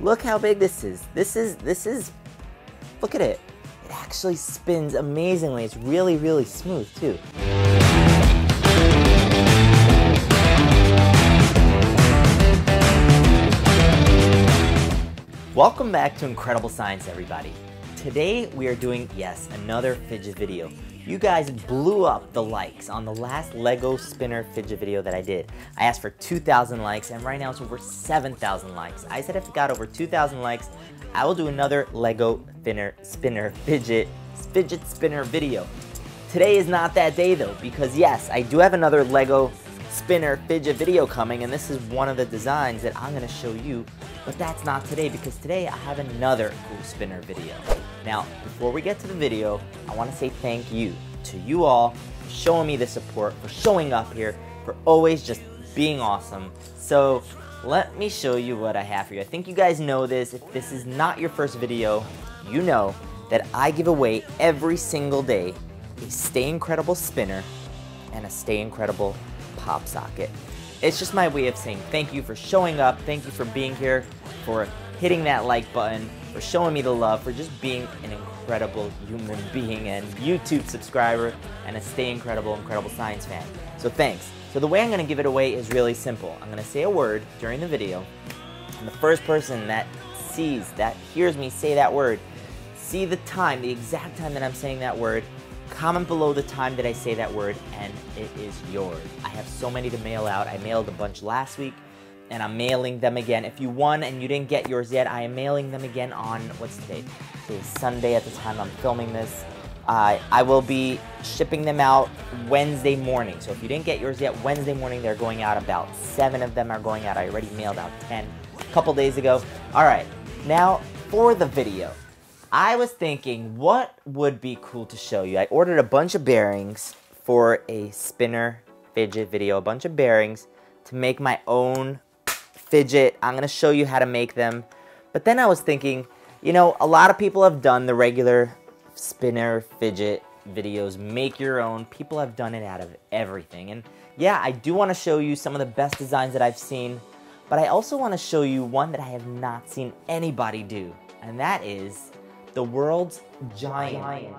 Look how big this is. This is, look at it. It actually spins amazingly. It's really, really smooth too. Welcome back to Incredible Science, everybody. Today we are doing, yes, another fidget video. You guys blew up the likes on the last Lego spinner fidget video that I did. I asked for 2,000 likes and right now it's over 7,000 likes. I said if it got over 2,000 likes, I will do another Lego spinner fidget spinner video. Today is not that day though, because yes, I do have another Lego spinner fidget video coming, and this is one of the designs that I'm going to show you, but that's not today because today I have another cool spinner video. Now, before we get to the video, I want to say thank you to you all for showing me the support, for showing up here, for always just being awesome. So let me show you what I have for you. I think you guys know this. If this is not your first video, you know that I give away every single day a Stay Incredible spinner and a Stay Incredible pop socket. It's just my way of saying thank you for showing up, thank you for being here, for hitting that like button, for showing me the love, for just being an incredible human being and YouTube subscriber and a Stay Incredible Science fan. So thanks. So the way I'm going to give it away is really simple. I'm going to say a word during the video, and the first person that hears me say that word, see the time, the exact time that I'm saying that word, comment below the time that I say that word, and it is yours. I have so many to mail out. I mailed a bunch last week, and I'm mailing them again. If you won and you didn't get yours yet, I am mailing them again on, what's today? Today's Sunday at the time I'm filming this. I will be shipping them out Wednesday morning. So if you didn't get yours yet, Wednesday morning they're going out. About 7 of them are going out. I already mailed out 10 a couple days ago. All right, now for the video. I was thinking, what would be cool to show you? I ordered a bunch of bearings for a spinner fidget video, a bunch of bearings to make my own fidget. I'm going to show you how to make them. But then I was thinking, you know, a lot of people have done the regular spinner fidget videos, make your own. People have done it out of everything. And yeah, I do want to show you some of the best designs that I've seen, but I also want to show you one that I have not seen anybody do, and that is the world's giant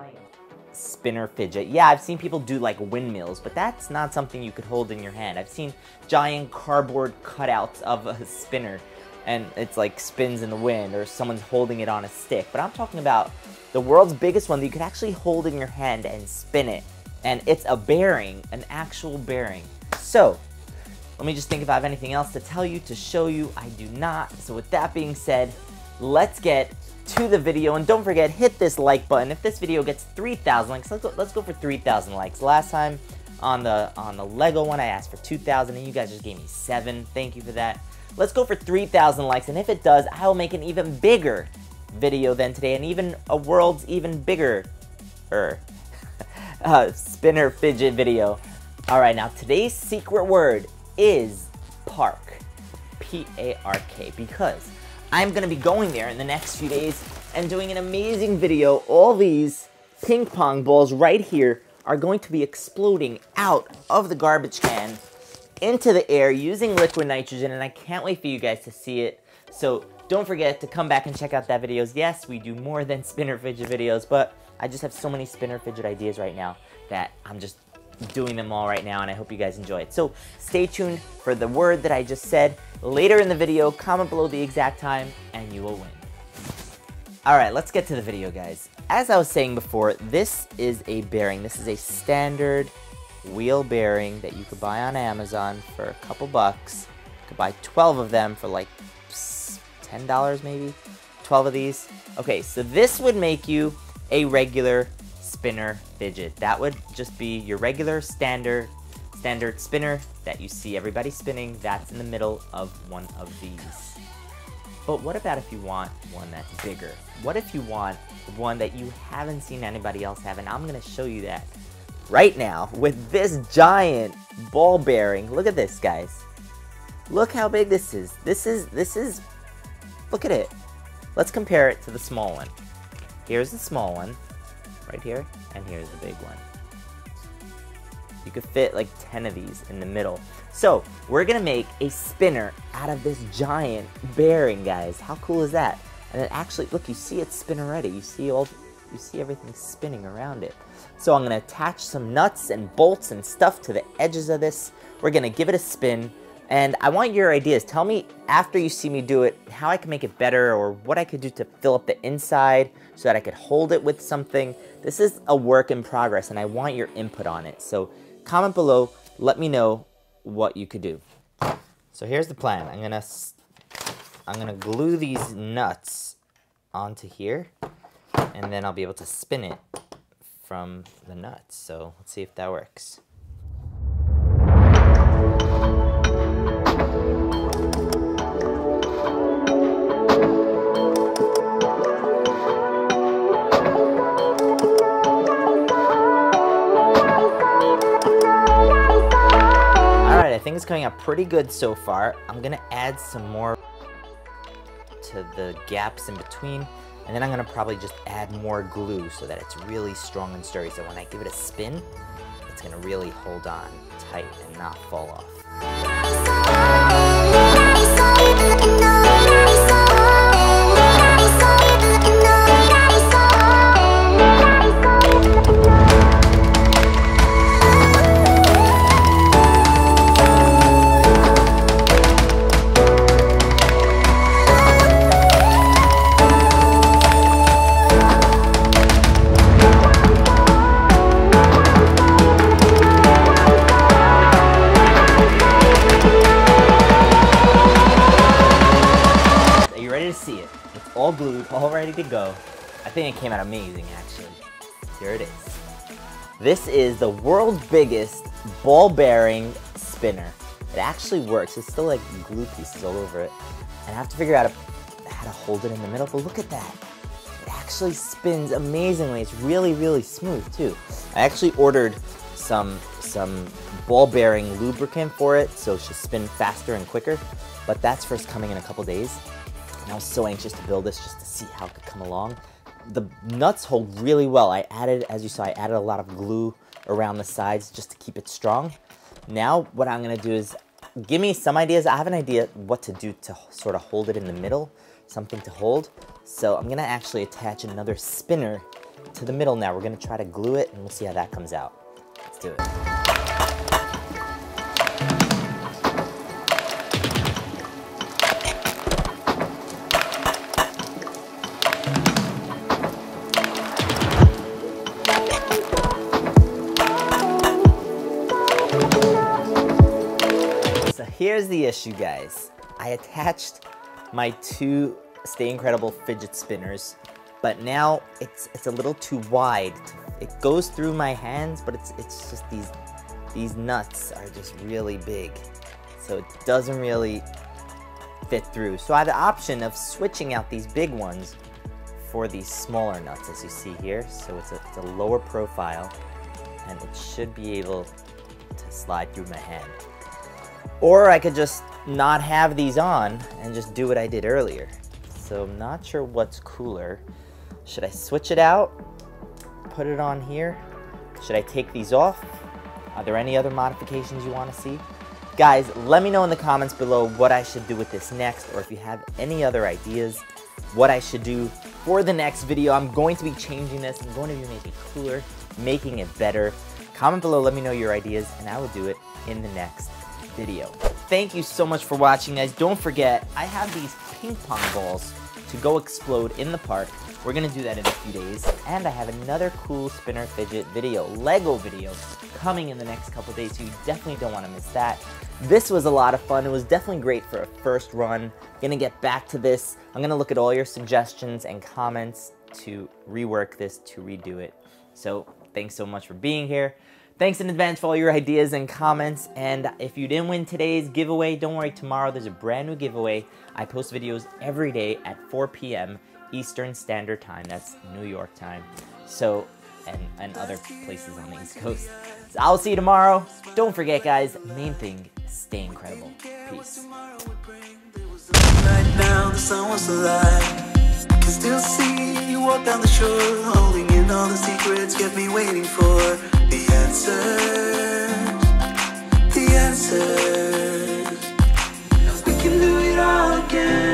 spinner fidget. Yeah, I've seen people do like windmills, but that's not something you could hold in your hand. I've seen giant cardboard cutouts of a spinner, and it's like spins in the wind, or someone's holding it on a stick. But I'm talking about the world's biggest one that you could actually hold in your hand and spin it. And it's a bearing, an actual bearing. So, let me just think if I have anything else to tell you, to show you. I do not. So with that being said, let's get to the video, and don't forget, hit this like button. If this video gets 3,000 likes, let's go for 3,000 likes. Last time on the Lego one, I asked for 2,000, and you guys just gave me 7. Thank you for that. Let's go for 3,000 likes, and if it does, I will make an even bigger video than today, and even a world's even bigger spinner fidget video. All right, now today's secret word is park, P-A-R-K, because I'm going to be going there in the next few days and doing an amazing video. All these ping pong balls right here are going to be exploding out of the garbage can into the air using liquid nitrogen, and I can't wait for you guys to see it. So don't forget to come back and check out that videos. Yes, we do more than spinner fidget videos, but I just have so many spinner fidget ideas right now that I'm just doing them all right now, and I hope you guys enjoy it. So stay tuned for the word that I just said later in the video. Comment below the exact time and you will win. Alright, let's get to the video, guys. As I was saying before, this is a bearing. This is a standard wheel bearing that you could buy on Amazon for a couple bucks. You could buy 12 of them for like $10 maybe, 12 of these. Okay, so this would make you a regular spinner fidget. That would just be your regular standard spinner that you see everybody spinning. That's in the middle of one of these. But what about if you want one that's bigger? What if you want one that you haven't seen anybody else have? And I'm going to show you that right now with this giant ball bearing. Look at this, guys. Look how big this is. This is, look at it. Let's compare it to the small one. Here's the small one right here, and here's the big one. You could fit like 10 of these in the middle. So we're gonna make a spinner out of this giant bearing, guys. How cool is that? And then actually, look, you see it spin already. You see everything spinning around it. So I'm gonna attach some nuts and bolts and stuff to the edges of this. We're gonna give it a spin. And I want your ideas. Tell me after you see me do it how I can make it better or what I could do to fill up the inside so that I could hold it with something. This is a work in progress and I want your input on it. So comment below, let me know what you could do. So here's the plan. I'm gonna glue these nuts onto here and then I'll be able to spin it from the nuts. So let's see if that works. I think it's coming out pretty good so far. I'm gonna add some more to the gaps in between, and then I'm gonna probably just add more glue so that it's really strong and sturdy. So when I give it a spin, it's gonna really hold on tight and not fall off. See it. It's all glued, all ready to go. I think it came out amazing, actually. Here it is. This is the world's biggest ball bearing spinner. It actually works. It's still like glue pieces all over it. And I have to figure out how to hold it in the middle, but look at that. It actually spins amazingly. It's really, really smooth too. I actually ordered some ball bearing lubricant for it, so it should spin faster and quicker, but that's first coming in a couple days. And I was so anxious to build this just to see how it could come along. The nuts hold really well. I added, as you saw, I added a lot of glue around the sides just to keep it strong. Now what I'm gonna do is give me some ideas. I have an idea what to do to sort of hold it in the middle, something to hold. So I'm gonna actually attach another spinner to the middle now. We're gonna try to glue it and we'll see how that comes out. Let's do it. Here's the issue, guys. I attached my two Stay Incredible fidget spinners, but now it's a little too wide. It goes through my hands, but it's just these nuts are just really big, so it doesn't really fit through. So I have the option of switching out these big ones for these smaller nuts, as you see here. So it's a lower profile, and it should be able to slide through my hand. Or I could just not have these on and just do what I did earlier. So I'm not sure what's cooler. Should I switch it out? Put it on here? Should I take these off? Are there any other modifications you want to see? Guys, let me know in the comments below what I should do with this next, or if you have any other ideas what I should do for the next video. I'm going to be changing this. I'm going to be making it cooler, making it better. Comment below, let me know your ideas, and I will do it in the next video. Thank you so much for watching, guys. Don't forget, I have these ping pong balls to go explode in the park. We're gonna do that in a few days, and I have another cool spinner fidget video, Lego video, coming in the next couple days, so you definitely don't want to miss that. This was a lot of fun. It was definitely great for a first run. Gonna get back to this. I'm gonna look at all your suggestions and comments to rework this, to redo it. So thanks so much for being here. Thanks in advance for all your ideas and comments, and if you didn't win today's giveaway, don't worry, tomorrow there's a brand new giveaway. I post videos every day at 4 p.m. Eastern Standard Time, that's New York time, so, and other places on the East Coast. So I'll see you tomorrow. Don't forget, guys, main thing, stay incredible. Peace. Right now, the sun was alive. Can still see you walk down the shore, holding in all the secrets kept me waiting for the answer. the answers. We can do it all again.